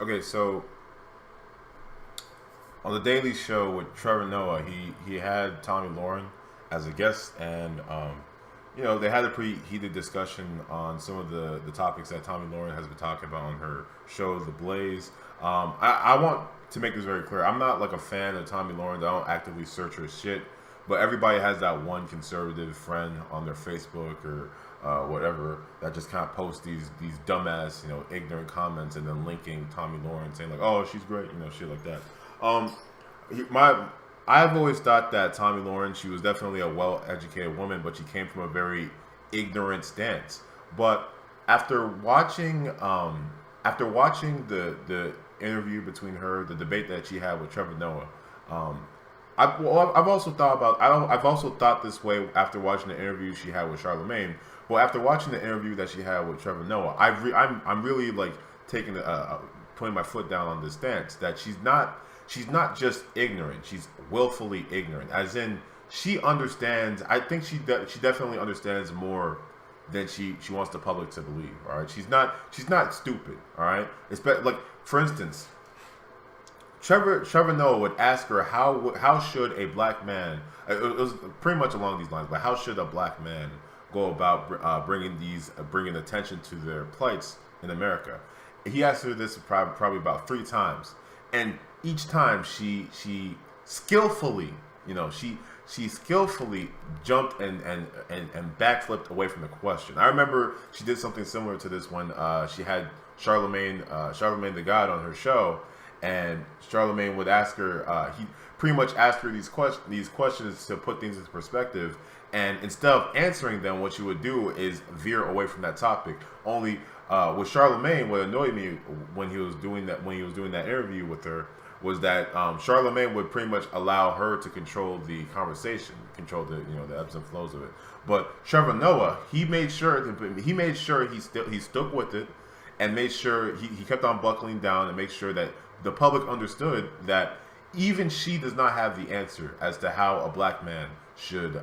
Okay, so on the Daily Show with Trevor Noah, he had Tommy Lauren as a guest, and they had a pretty heated discussion on some of the topics that Tommy Lauren has been talking about on her show, The Blaze. I want to make this very clear. I'm not like a fan of Tommy Lauren. I don't actively search her shit, but everybody has that one conservative friend on their Facebook or whatever that just kind of posts these dumbass, ignorant comments and then linking Tommy Lauren saying like, oh, she's great, shit like that. Um, my I've always thought that Tommy Lauren, she was definitely a well-educated woman, but she came from a very ignorant stance. But after watching, the interview between her, the debate that she had with Trevor Noah, um, I've also thought about I've also thought this way after watching the interview she had with Charlemagne. Well, after watching the interview that she had with Trevor Noah, I'm really like taking putting my foot down on this stance that she's not just ignorant, she's willfully ignorant, as in she understands. I think she definitely understands more than she wants the public to believe. All right, she's not stupid. All right, it's like, for instance, Trevor Noah would ask her how should a black man, it was pretty much along these lines, but how should a black man go about bringing attention to their plights in America? He asked her this probably about 3 times, and each time she skillfully, she skillfully jumped and backflipped away from the question. I remember she did something similar to this when she had Charlemagne the God on her show, and Charlemagne would ask her. He pretty much asked her these questions to put things into perspective, and instead of answering them, what she would do is veer away from that topic. Only with Charlemagne, what annoyed me when he was doing that interview with her was that Charlemagne would pretty much allow her to control the conversation, control the ebbs and flows of it. But Trevor Noah, he made sure he stuck with it, and made sure he kept on buckling down and make sure that the public understood that even she does not have the answer as to how a black man should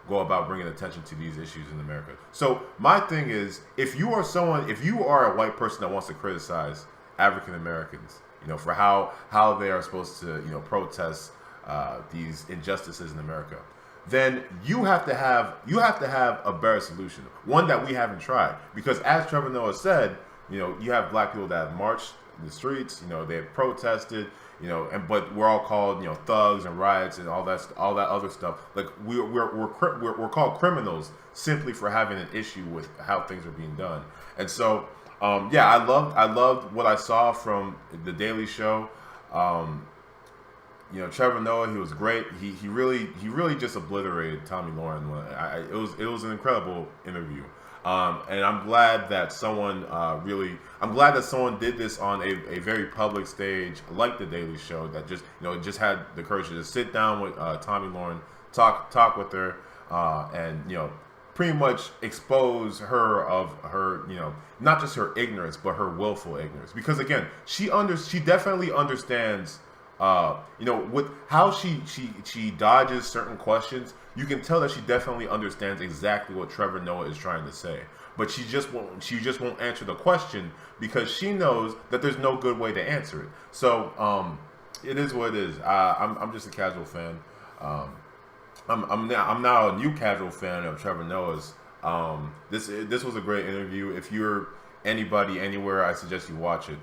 go about bringing attention to these issues in America. So my thing is, if you are a white person that wants to criticize African Americans, for how they are supposed to, protest these injustices in America, then you have to have a better solution, one that we haven't tried. Because as Trevor Noah said, you have black people that have marched in the streets, they have protested, but we're all called, thugs and riots and all that other stuff. Like we're called criminals simply for having an issue with how things are being done. And so, yeah, I loved what I saw from the Daily Show. Trevor Noah, he was great. He really just obliterated Tommy Lauren. It was an incredible interview. And I'm glad that someone did this on a very public stage like the Daily Show, that just had the courage to just sit down with Tommy Lauren, talk with her, and pretty much expose her of her, not just her ignorance, but her willful ignorance. Because again, she definitely understands, with how she dodges certain questions. You can tell that she definitely understands exactly what Trevor Noah is trying to say, but she just won't answer the question because she knows that there's no good way to answer it. So it is what it is. I'm just a casual fan. I'm now a new casual fan of Trevor Noah's. This was a great interview. If you're anybody anywhere, I suggest you watch it.